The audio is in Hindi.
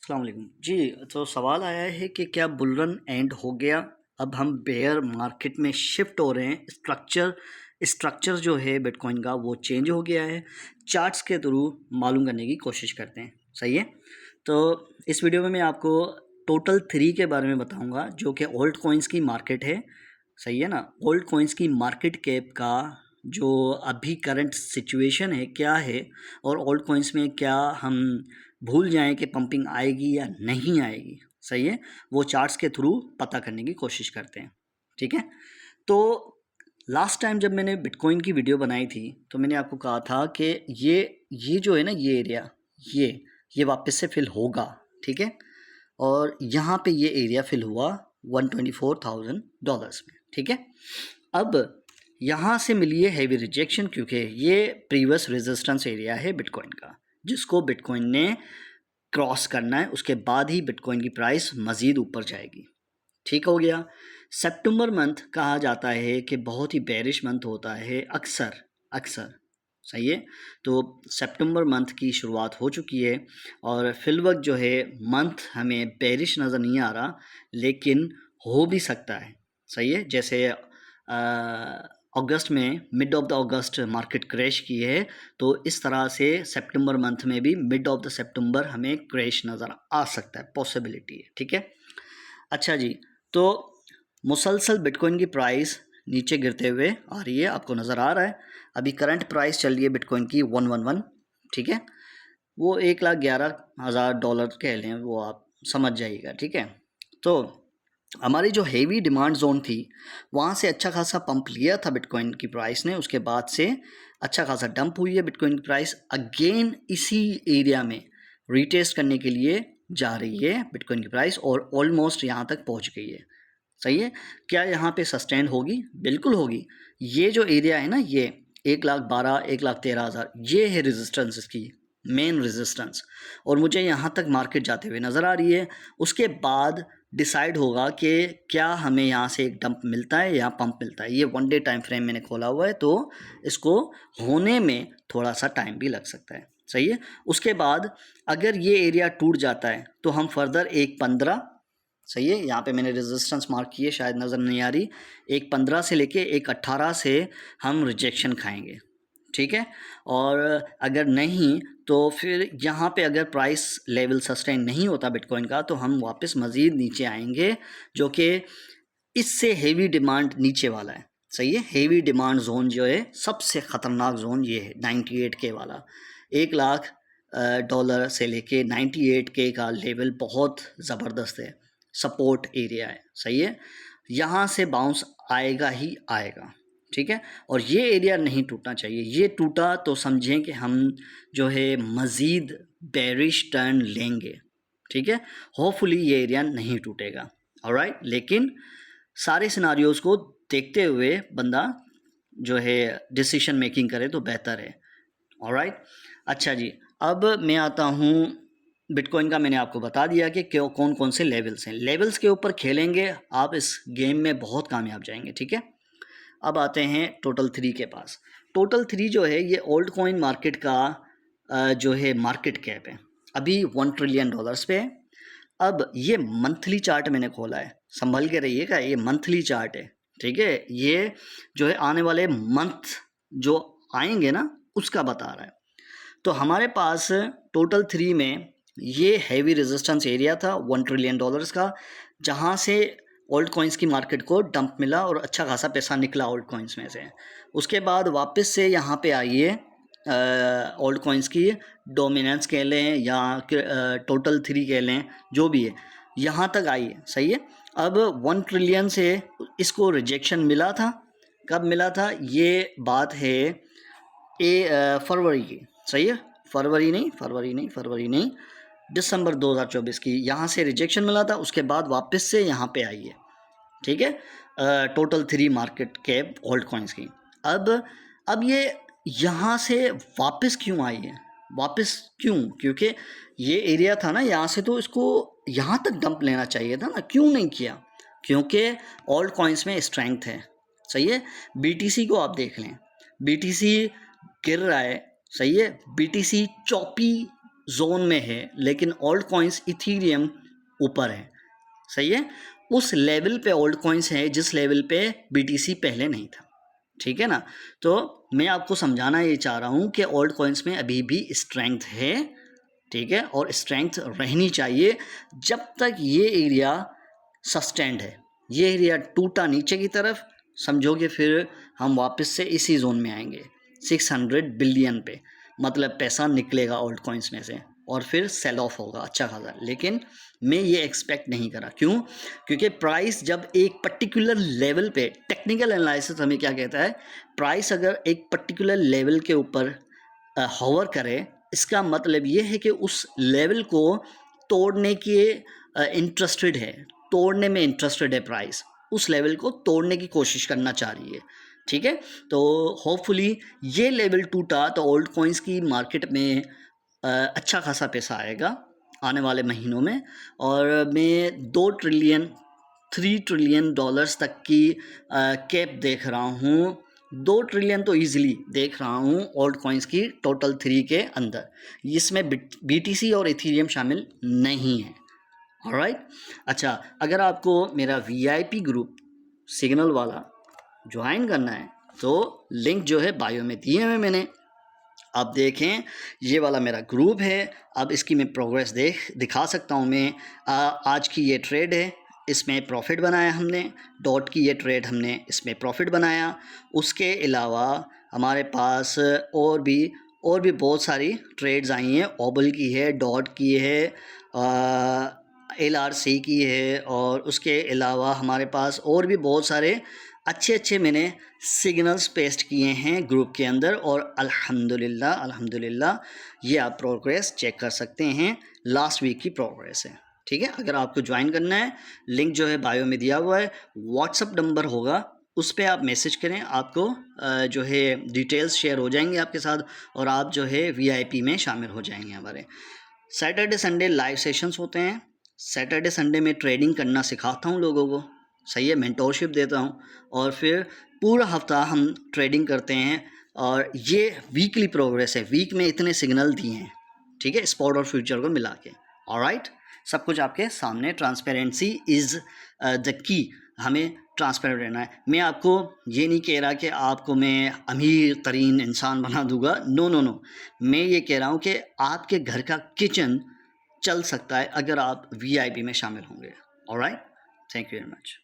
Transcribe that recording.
अस्सलाम वालेकुम जी। तो सवाल आया है कि क्या बुल रन एंड हो गया, अब हम बेयर मार्केट में शिफ्ट हो रहे हैं। स्ट्रक्चर जो है बिटकॉइन का वो चेंज हो गया है। चार्ट्स के थ्रू मालूम करने की कोशिश करते हैं। सही है। तो इस वीडियो में मैं आपको टोटल 3 के बारे में बताऊंगा, जो कि ओल्ड कॉइन्स की मार्केट है। सही है ना। ओल्ड कॉइन्स की मार्केट कैप का जो अभी करंट सिचुएशन है क्या है, और ओल्ड कॉइन्स में क्या हम भूल जाएं कि पंपिंग आएगी या नहीं आएगी। सही है। वो चार्ट्स के थ्रू पता करने की कोशिश करते हैं। ठीक है। तो लास्ट टाइम जब मैंने बिटकॉइन की वीडियो बनाई थी तो मैंने आपको कहा था कि ये जो है ना, ये एरिया ये वापस से फिल होगा। ठीक है। और यहाँ पे ये एरिया फिल हुआ $124,000 में। ठीक है। अब यहाँ से मिली है हैवी रिजेक्शन, क्योंकि ये प्रीवियस रेजिस्टेंस एरिया है बिटकॉइन का, जिसको बिटकॉइन ने क्रॉस करना है। उसके बाद ही बिटकॉइन की प्राइस मज़ीद ऊपर जाएगी। ठीक हो गया। सितंबर मंथ कहा जाता है कि बहुत ही बेरिश मंथ होता है अक्सर। सही है। तो सितंबर मंथ की शुरुआत हो चुकी है और फिल वक्त जो है मंथ हमें बेरिश नज़र नहीं आ रहा, लेकिन हो भी सकता है। सही है। जैसे अगस्त में mid of the August market crash की है, तो इस तरह से सितंबर मंथ में भी मिड ऑफ द सितंबर हमें क्रैश नज़र आ सकता है, पॉसिबिलिटी है। ठीक है। अच्छा जी। तो मुसलसल बिटकॉइन की प्राइस नीचे गिरते हुए आ रही है, आपको नज़र आ रहा है। अभी करंट प्राइस चल रही है बिटकॉइन की 111। ठीक है। वो $1,11,000 कह लें, वो आप समझ जाइएगा। ठीक है। तो हमारी जो हेवी डिमांड जोन थी वहाँ से अच्छा खासा पंप लिया था बिटकॉइन की प्राइस ने। उसके बाद से अच्छा खासा डंप हुई है बिटकॉइन की प्राइस। अगेन इसी एरिया में रीटेस्ट करने के लिए जा रही है बिटकॉइन की प्राइस और ऑलमोस्ट यहाँ तक पहुँच गई है। सही है। क्या यहाँ पे सस्टेन होगी? बिल्कुल होगी। ये जो एरिया है ना, ये 1,12,000 1,13,000 ये है रेजिस्टेंस, इसकी मेन रेजिस्टेंस। और मुझे यहाँ तक मार्केट जाते हुए नज़र आ रही है। उसके बाद डिसाइड होगा कि क्या हमें यहाँ से एक डंप मिलता है या पंप मिलता है। ये 1 डे टाइम फ्रेम मैंने खोला हुआ है, तो इसको होने में थोड़ा सा टाइम भी लग सकता है। सही है। उसके बाद अगर ये एरिया टूट जाता है तो हम फर्दर 1,15। सही है। यहाँ पे मैंने रेजिस्टेंस मार्क की है, शायद नज़र नहीं आ रही। 1,15 से लेके 1,18 से हम रिजेक्शन खाएंगे। ठीक है। और अगर नहीं तो फिर यहाँ पे अगर प्राइस लेवल सस्टेन नहीं होता बिटकॉइन का, तो हम वापस मज़ीद नीचे आएंगे, जो कि इससे हेवी डिमांड नीचे वाला है। सही है। हेवी डिमांड जोन जो है, सबसे ख़तरनाक जोन ये है 98K वाला। $1,00,000 से लेके 98K का लेवल बहुत ज़बरदस्त है, सपोर्ट एरिया है। सही है। यहाँ से बाउंस आएगा ही आएगा। ठीक है। और ये एरिया नहीं टूटना चाहिए। ये टूटा तो समझें कि हम जो है मज़ीद बेरिश टर्न लेंगे। ठीक है। होपफुली ये एरिया नहीं टूटेगा। ऑलराइट। लेकिन सारे सिनारियोज़ को देखते हुए बंदा जो है डिसीजन मेकिंग करे तो बेहतर है। ऑलराइट। अच्छा जी। अब मैं आता हूँ बिटकॉइन का। मैंने आपको बता दिया कि क्यों कौन कौन से लेवल्स हैं। लेवल्स के ऊपर खेलेंगे आप, इस गेम में बहुत कामयाब जाएंगे। ठीक है। अब आते हैं टोटल 3 के पास। टोटल 3 जो है ये ओल्ड कॉइन मार्केट का जो है मार्केट कैप है, अभी $1 ट्रिलियन पे है। अब ये मंथली चार्ट मैंने खोला है, संभल के रहिएगा, ये मंथली चार्ट है। ठीक है। ये जो है आने वाले मंथ जो आएंगे ना, उसका बता रहा है। तो हमारे पास टोटल 3 में ये हैवी रेजिस्टेंस एरिया था $1 ट्रिलियन का, जहाँ से ओल्ड कॉइन्स की मार्केट को डंप मिला और अच्छा खासा पैसा निकला ओल्ड कॉइन्स में से। उसके बाद वापस से यहाँ पे आइए, ओल्ड कॉइन्स की डोमिनेंस कह लें या टोटल 3 कह लें, जो भी है, यहाँ तक आई है। सही है। अब 1 ट्रिलियन से इसको रिजेक्शन मिला था। कब मिला था? ये बात है फरवरी की। सही है। फरवरी नहीं, दिसंबर 2024 की यहाँ से रिजेक्शन मिला था। उसके बाद वापस से यहाँ पे आई है। ठीक है। Total 3 market cap old coins की। अब ये यहाँ से वापस क्यों आई है? वापस क्यों? क्योंकि ये एरिया था ना, यहाँ से तो इसको यहाँ तक डंप लेना चाहिए था ना, क्यों नहीं किया? क्योंकि ओल्ड कॉइन्स में स्ट्रेंथ है। सही है। बीटीसी को आप देख लें, बीटीसी गिर रहा है। सही है। बीटीसी चॉपी जोन में है, लेकिन ओल्ड कॉइन्स इथीरियम ऊपर है, सही है। उस लेवल पे ओल्ड कॉइन्स है जिस लेवल पे BTC पहले नहीं था, ठीक है ना। तो मैं आपको समझाना ये चाह रहा हूँ कि ओल्ड कॉइन्स में अभी भी स्ट्रेंथ है, ठीक है, और स्ट्रेंथ रहनी चाहिए जब तक ये एरिया सस्टेंड है। ये एरिया टूटा नीचे की तरफ, समझोगे फिर हम वापस से इसी जोन में आएंगे 600 बिलियन पे, मतलब पैसा निकलेगा ओल्ड कॉइन्स में से और फिर सेल ऑफ होगा अच्छा खासा। लेकिन मैं ये एक्सपेक्ट नहीं करा, क्यों? क्योंकि प्राइस जब एक पर्टिकुलर लेवल पे, टेक्निकल एनालिसिस हमें क्या कहता है, प्राइस अगर एक पर्टिकुलर लेवल के ऊपर हॉवर करे, इसका मतलब ये है कि उस लेवल को तोड़ने के इंटरेस्टेड है, तोड़ने में इंटरेस्टेड है प्राइस, उस लेवल को तोड़ने की कोशिश करना चाह रही है, ठीक है। तो होपफुली ये लेवल टूटा तो ओल्ड कॉइन्स की मार्केट में अच्छा खासा पैसा आएगा आने वाले महीनों में, और मैं 2 ट्रिलियन 3 ट्रिलियन डॉलर्स तक की कैप देख रहा हूँ। 2 ट्रिलियन तो ईजिली देख रहा हूँ ओल्ड कॉइन्स की टोटल 3 के अंदर, इसमें BTC और इथीरियम शामिल नहीं है। ऑलराइट, अच्छा, अगर आपको मेरा VIP ग्रुप सिग्नल वाला ज्वाइन करना है तो लिंक जो है बायो में दिए हुए मैंने, आप देखें, ये वाला मेरा ग्रुप है। अब इसकी मैं प्रोग्रेस दिखा सकता हूँ। मैं आज की ये ट्रेड है, इसमें प्रॉफिट बनाया हमने, डॉट की ये ट्रेड हमने इसमें प्रॉफिट बनाया। उसके अलावा हमारे पास और भी बहुत सारी ट्रेड्स आई हैं, ओबल की है, डॉट की है, LRC की है, और उसके अलावा हमारे पास और भी बहुत सारे अच्छे मैंने सिग्नल्स पेस्ट किए हैं ग्रुप के अंदर, और अल्हम्दुलिल्लाह ये आप प्रोग्रेस चेक कर सकते हैं, लास्ट वीक की प्रोग्रेस है, ठीक है। अगर आपको ज्वाइन करना है, लिंक जो है बायो में दिया हुआ है, व्हाट्सअप नंबर होगा, उस पर आप मैसेज करें, आपको जो है डिटेल्स शेयर हो जाएंगे आपके साथ, और आप जो है VIP में शामिल हो जाएंगे हमारे। सैटरडे संडे लाइव सेशंस होते हैं, सैटरडे संडे में ट्रेडिंग करना सिखाता हूँ लोगों को, सही है, मेंटोरशिप देता हूँ, और फिर पूरा हफ्ता हम ट्रेडिंग करते हैं। और ये वीकली प्रोग्रेस है, वीक में इतने सिग्नल दिए हैं, ठीक है, स्पॉट और फ्यूचर को मिला के। ऑलराइट, सब कुछ आपके सामने, ट्रांसपेरेंसी इज़ द की, हमें ट्रांसपेरेंट रहना है। मैं आपको ये नहीं कह रहा कि आपको मैं अमीर तरीन इंसान बना दूंगा, नो, मैं ये कह रहा हूँ कि आपके घर का किचन चल सकता है अगर आप VIP में शामिल होंगे। Alright, thank you very much.